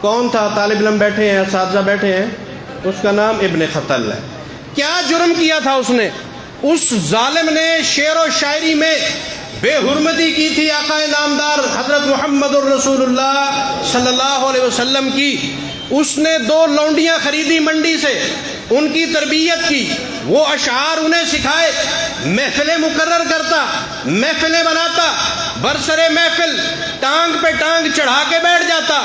کون تھا؟ طالب علم بیٹھے ہیں، اساتذہ بیٹھے ہیں، اس کا نام ابن خطل ہے۔ کیا جرم کیا تھا اس نے؟ اس ظالم نے شعر و شاعری میں بے حرمتی کی تھی آقا نامدار حضرت محمد الرسول اللہ صلی اللہ علیہ وسلم کی۔ اس نے 2 لونڈیاں خریدی منڈی سے، ان کی تربیت کی، وہ اشعار انہیں سکھائے، محفلیں مقرر کرتا، محفلیں بناتا، برسرے محفل ٹانگ پہ ٹانگ چڑھا کے بیٹھ جاتا،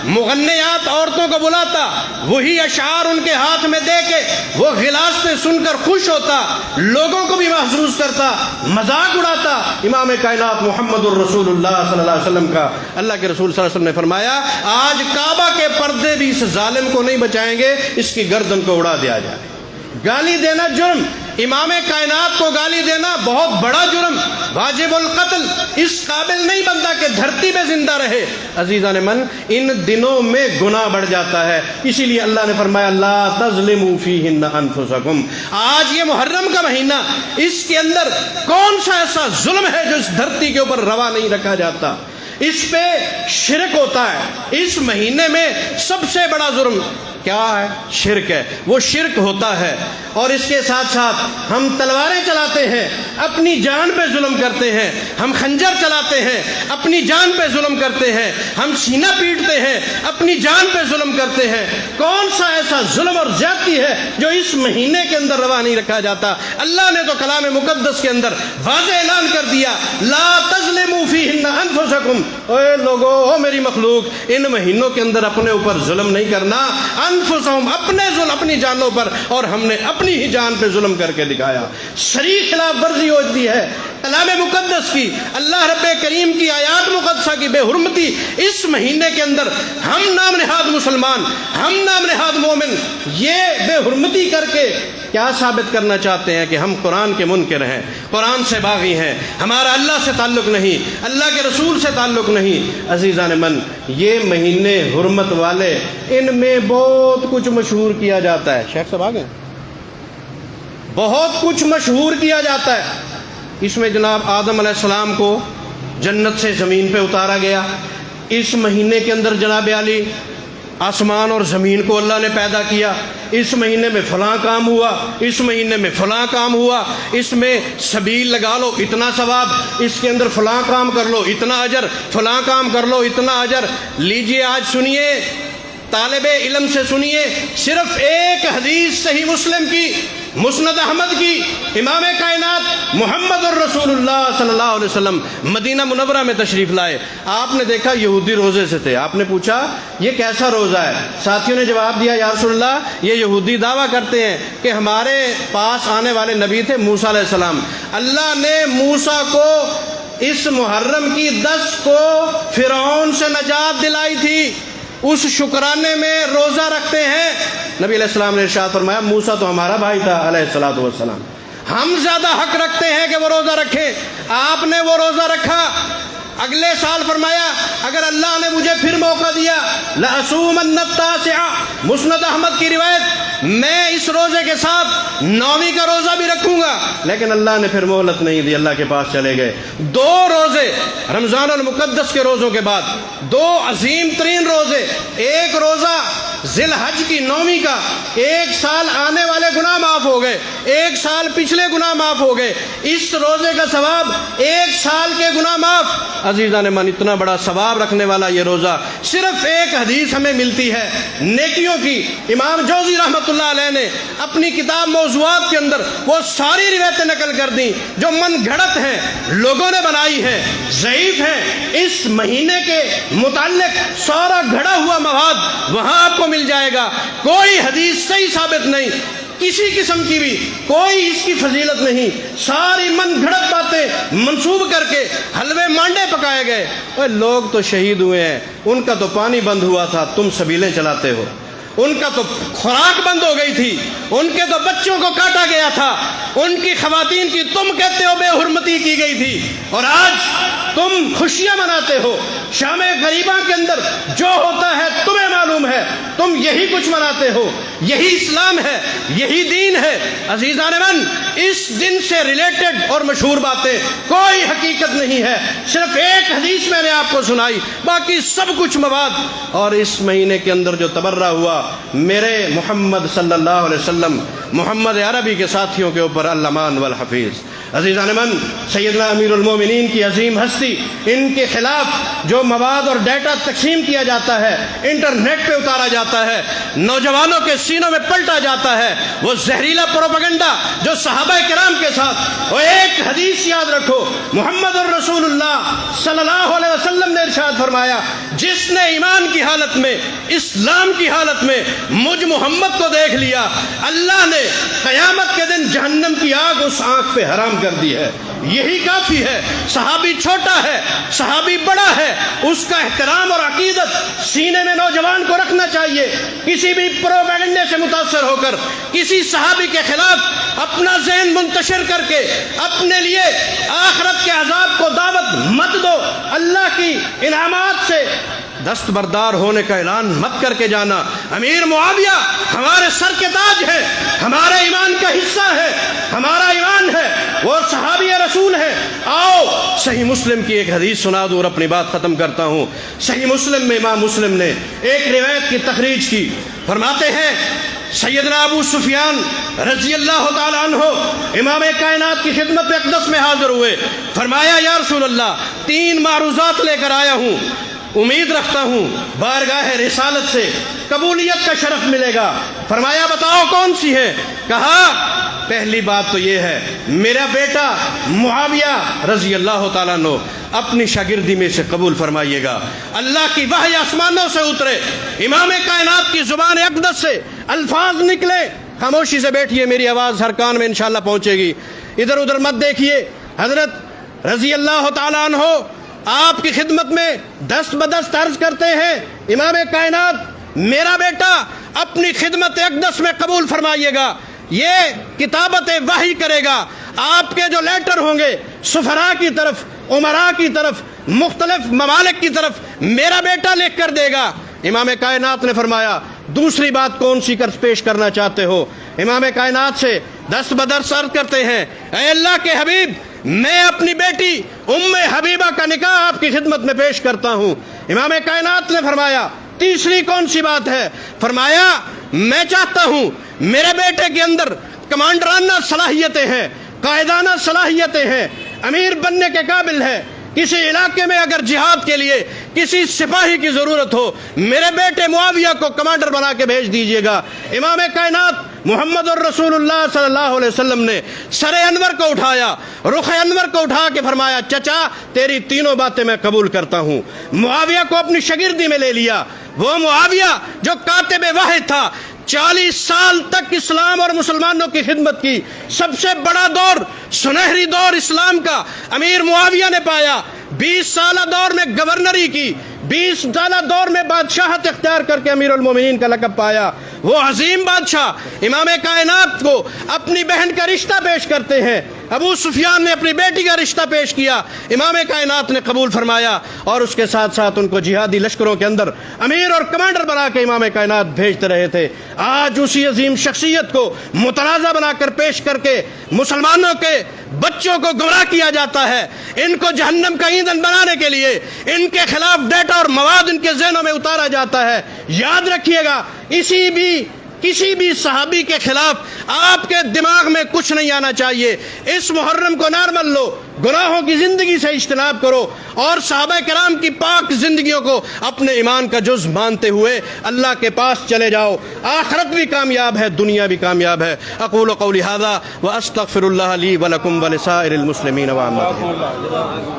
مغنیات عورتوں کو بلاتا، وہی اشعار ان کے ہاتھ میں دے کے وہ غلاس پہ سن کر خوش ہوتا، لوگوں کو بھی محسوس کرتا، مذاق اڑاتا امام کائنات محمد الرسول اللہ صلی اللہ علیہ وسلم کا۔ اللہ کے رسول صلی اللہ علیہ وسلم نے فرمایا آج کعبہ کے پردے بھی اس ظالم کو نہیں بچائیں گے، اس کی گردن کو اڑا دیا جائے۔ گالی دینا جرم، امام کائنات کو گالی دینا بہت بڑا جرم، واجب القتل، اس قابل نہیں بنتا کہ دھرتی پہ زندہ رہے۔ عزیزان من، ان دنوں میں گناہ بڑھ جاتا ہے، اسی لیے اللہ نے فرمایا لا تظلموا فیہن انفسکم۔ آج یہ محرم کا مہینہ، اس کے اندر کون سا ایسا ظلم ہے جو اس دھرتی کے اوپر روا نہیں رکھا جاتا؟ اس پہ شرک ہوتا ہے۔ اس مہینے میں سب سے بڑا جرم کیا ہے؟ شرک ہے، وہ شرک ہوتا ہے۔ اور اس کے ساتھ ساتھ ہم تلواریں چلاتے ہیں، اپنی جان پہ ظلم کرتے ہیں، ہم خنجر چلاتے ہیں، اپنی جان پہ ظلم کرتے ہیں، ہم سینہ پیٹتے ہیں، اپنی جان پہ ظلم کرتے ہیں۔ کون سا ایسا ظلم اور زیادتی ہے جو اس مہینے کے اندر روا نہیں رکھا جاتا؟ اللہ نے تو کلام مقدس کے اندر واضح اعلان کر دیا لا تظلموا فیہن انفسکم۔ اے لوگو، او میری مخلوق، ان مہینوں کے اندر اپنے اوپر ظلم نہیں کرنا، انفسہم، اپنی جانوں پر، اور ہم نے اپنی ہی جان پہ ظلم کر کے دکھایا۔ شریک خلاف ورزی ہوتی ہے کلام مقدس کی، اللہ رب کریم کی آیات مقدسہ کی بے حرمتی اس مہینے کے اندر۔ ہم نام نہاد مسلمان، ہم نام نہاد مومن یہ بے حرمتی کر کے کیا ثابت کرنا چاہتے ہیں؟ کہ ہم قرآن کے منکر ہیں، قرآن سے باغی ہیں، ہمارا اللہ سے تعلق نہیں، اللہ کے رسول سے تعلق نہیں۔ عزیزان من، یہ مہینے حرمت والے، ان میں بہت کچھ مشہور کیا جاتا ہے۔ شیخ صاحب آگئے؟ بہت کچھ مشہور کیا جاتا ہے۔ اس میں جناب آدم علیہ السلام کو جنت سے زمین پہ اتارا گیا۔ اس مہینے کے اندر جناب علی آسمان اور زمین کو اللہ نے پیدا کیا۔ اس مہینے میں فلاں کام ہوا، اس مہینے میں فلاں کام ہوا، اس میں سبیل لگا لو اتنا ثواب، اس کے اندر فلاں کام کر لو اتنا اجر، فلاں کام کر لو اتنا اجر۔ لیجئے آج سنیے، طالب علم سے سنیے، صرف ایک حدیث صحیح مسلم کی، مسند احمد کی، امام کائنات محمد الرسول اللہ صلی اللہ علیہ وسلم مدینہ منورہ میں تشریف لائے۔ آپ نے دیکھا یہودی روزے سے تھے، آپ نے پوچھا یہ کیسا روزہ ہے؟ ساتھیوں نے جواب دیا یا رسول اللہ یہ یہودی دعویٰ کرتے ہیں کہ ہمارے پاس آنے والے نبی تھے موسیٰ علیہ السلام، اللہ نے موسیٰ کو اس محرم کی 10 کو فرعون سے نجات دلائی تھی، اس شکرانے میں روزہ رکھتے ہیں۔ نبی علیہ السلام نے ارشاد فرمایا موسیٰ تو ہمارا بھائی تھا علیہ الصلوۃ والسلام، ہم زیادہ حق رکھتے ہیں کہ وہ روزہ رکھیں۔ آپ نے وہ روزہ رکھا۔ اگلے سال فرمایا اگر اللہ نے مجھے پھر موقع دیا لَأَصُومَنَّ التَّاسِعَ، مسند احمد کی روایت، میں اس روزے کے ساتھ 9ویں کا روزہ بھی رکھوں گا، لیکن اللہ نے پھر مہلت نہیں دی، اللہ کے پاس چلے گئے۔ 2 روزے رمضان المقدس کے روزوں کے بعد، 2 عظیم ترین روزے، ایک روزہ ذی الحج کی 9ویں کا، 1 سال آنے والے گناہ معاف ہو گئے، 1 سال پچھلے گناہ معاف ہو گئے، اس روزے کا ثواب 1 سال کے گناہ معاف۔ عزیزان من، اتنا بڑا ثواب رکھنے والا یہ روزہ، صرف ایک حدیث ہمیں ملتی ہے نیکیوں کی۔ امام جوزی رحمۃ اللہ علیہ نے اپنی کتاب موضوعات کے اندر وہ ساری روایتیں نقل کر دیں جو من گھڑت ہیں، لوگوں نے بنائی ہیں، ضعیف ہیں۔ اس مہینے کے متعلق سارا گھڑا ہوا مواد وہاں آپ کو مل جائے گا۔ کوئی حدیث صحیح ثابت نہیں، کسی قسم کی بھی کوئی اس کی فضیلت نہیں، ساری من گھڑت باتیں منسوب کر کے حلوے مانڈے پکائے گئے۔ اوہ لوگ تو شہید ہوئے ہیں، ان کا تو پانی بند ہوا تھا، تم سبیلیں چلاتے ہو۔ ان کا تو خوراک بند ہو گئی تھی، ان کے تو بچوں کو کاٹا گیا تھا، ان کی خواتین کی تم کہتے ہو بے حرمتی کی گئی تھی، اور آج تم خوشیاں مناتے ہو۔ شام غریباں کے اندر جو ہوتا ہے تمہیں معلوم ہے۔ ہے، تم یہی کچھ مناتے ہو، یہی اسلام ہے، یہی دین ہے۔ عزیزان من، اس دن سے ریلیٹڈ اور مشہور باتیں کوئی حقیقت نہیں ہے، صرف ایک حدیث میں نے آپ کو سنائی، باقی سب کچھ مواد۔ اور اس مہینے کے اندر جو تبرہ ہوا میرے محمد صلی اللہ علیہ وسلم، محمد عربی کے ساتھیوں کے اوپر، الامان والحفیظ۔ عزیزان من، سیدنا امیر المومنین کی عظیم ہستی، ان کے خلاف جو مواد اور ڈیٹا تقسیم کیا جاتا ہے، انٹرنیٹ پہ اتارا جاتا ہے، نوجوانوں کے سینوں میں پلٹا جاتا ہے، وہ زہریلا پروپیگنڈا جو صحابہ کرام کے ساتھ، وہ ایک حدیث یاد رکھو، محمد الرسول اللہ صلی اللہ علیہ وسلم نے ارشاد فرمایا، جس نے ایمان کی حالت میں، اسلام کی حالت میں مجھ محمد کو دیکھ لیا، اللہ نے قیامت کے دن جہنم کی آگ اس آنکھ پہ حرام کر دی ہے۔ یہی کافی ہے۔ صحابی چھوٹا ہے، صحابی بڑا ہے، اس کا احترام اور عقیدت سینے میں نوجوان کو رکھنا چاہیے۔ کسی بھی پروپیگنڈے سے متاثر ہو کر کسی صحابی کے خلاف اپنا ذہن منتشر کر کے اپنے لیے آخرت کے عذاب کو دعوت مت دو۔ اللہ کی انعامات سے دستبردار ہونے کا اعلان مت کر کے جانا۔ امیر معاویہ ہمارے سر کے تاج ہے، ہمارے ایمان کا حصہ ہے، ہمارا ایمان ہے، وہ صحابی رسول ہے۔ آؤ صحیح مسلم کی ایک حدیث سنا دوں اور اپنی بات ختم کرتا ہوں۔ صحیح مسلم میں امام مسلم نے ایک روایت کی تخریج کی، فرماتے ہیں سیدنا ابو سفیان رضی اللہ تعالیٰ عنہ امام کائنات کی خدمت میں اقدس میں حاضر ہوئے، فرمایا یا رسول اللہ 3 معروضات لے کر آیا ہوں، امید رکھتا ہوں بارگاہ رسالت سے قبولیت کا شرف ملے گا۔ فرمایا بتاؤ کون سی ہے؟ کہا پہلی بات تو یہ ہے میرا بیٹا معاویہ رضی اللہ تعالیٰ عنہ اپنی شاگردی میں سے قبول فرمائیے گا۔ اللہ کی وحی آسمانوں سے اترے، امام کائنات کی زبان اقدس سے الفاظ نکلے۔ خاموشی سے بیٹھیے، میری آواز ہر کان میں انشاءاللہ پہنچے گی، ادھر ادھر مت دیکھیے۔ حضرت رضی اللہ تعالیٰ عنہ آپ کی خدمت میں دست بدست عرض کرتے ہیں امام کائنات میرا بیٹا اپنی خدمت اقدس میں قبول فرمائیے گا، یہ کتابت وحی کرے گا، آپ کے جو لیٹر ہوں گے سفراء کی طرف، امراء کی طرف، مختلف ممالک کی طرف میرا بیٹا لکھ کر دے گا۔ امام کائنات نے فرمایا دوسری بات کون سی کر پیش کرنا چاہتے ہو؟ امام کائنات سے دست بدست عرض کرتے ہیں اے اللہ کے حبیب، میں اپنی بیٹی ام حبیبہ کا نکاح آپ کی خدمت میں پیش کرتا ہوں۔ امام کائنات نے فرمایا تیسری کون سی بات ہے؟ فرمایا میں چاہتا ہوں میرے بیٹے کے اندر کمانڈرانہ صلاحیتیں ہیں، قائدانہ صلاحیتیں ہیں، امیر بننے کے قابل ہے، کسی علاقے میں اگر جہاد کے لیے کسی سپاہی کی ضرورت ہو میرے بیٹے معاویہ کو کمانڈر بنا کے بھیج دیجیے گا۔ امام کائنات محمد الرسول اللہ صلی اللہ علیہ وسلم نے سر انور کو اٹھایا، رخ انور کو اٹھا کے فرمایا چچا تیری تینوں باتیں میں قبول کرتا ہوں۔ معاویہ کو اپنی شاگردی میں لے لیا، وہ معاویہ جو کاتب واحد تھا، 40 سال تک اسلام اور مسلمانوں کی خدمت کی، سب سے بڑا دور، سنہری دور اسلام کا امیر معاویہ نے پایا۔ 20 سالہ دور میں گورنری کی، 20 سالہ دور میں بادشاہت اختیار کر کے امیر المومنین کا لقب پایا۔ وہ عظیم بادشاہ امام کائنات کو اپنی بہن کا رشتہ پیش کرتے ہیں، ابو سفیان نے اپنی بیٹی کا رشتہ پیش کیا، امام کائنات نے قبول فرمایا، اور اس کے ساتھ ساتھ ان کو جہادی لشکروں کے اندر امیر اور کمانڈر بنا کے امام کائنات بھیجتے رہے تھے۔ آج اسی عظیم شخصیت کو متنازع بنا کر پیش کر کے مسلمانوں کے بچوں کو گمراہ کیا جاتا ہے، ان کو جہنم کا ایندھن بنانے کے لیے ان کے خلاف ڈیٹا اور مواد ان کے ذہنوں میں اتارا جاتا ہے۔ یاد رکھیے گا کسی بھی صحابی کے خلاف آپ کے دماغ میں کچھ نہیں آنا چاہیے۔ اس محرم کو نارمل لو، گناہوں کی زندگی سے اجتناب کرو، اور صحابہ کرام کی پاک زندگیوں کو اپنے ایمان کا جز مانتے ہوئے اللہ کے پاس چلے جاؤ۔ آخرت بھی کامیاب ہے، دنیا بھی کامیاب ہے۔ اقول قولی ھذا واستغفر اللہ لی ولکم ولسائر المسلمین وعامۃ۔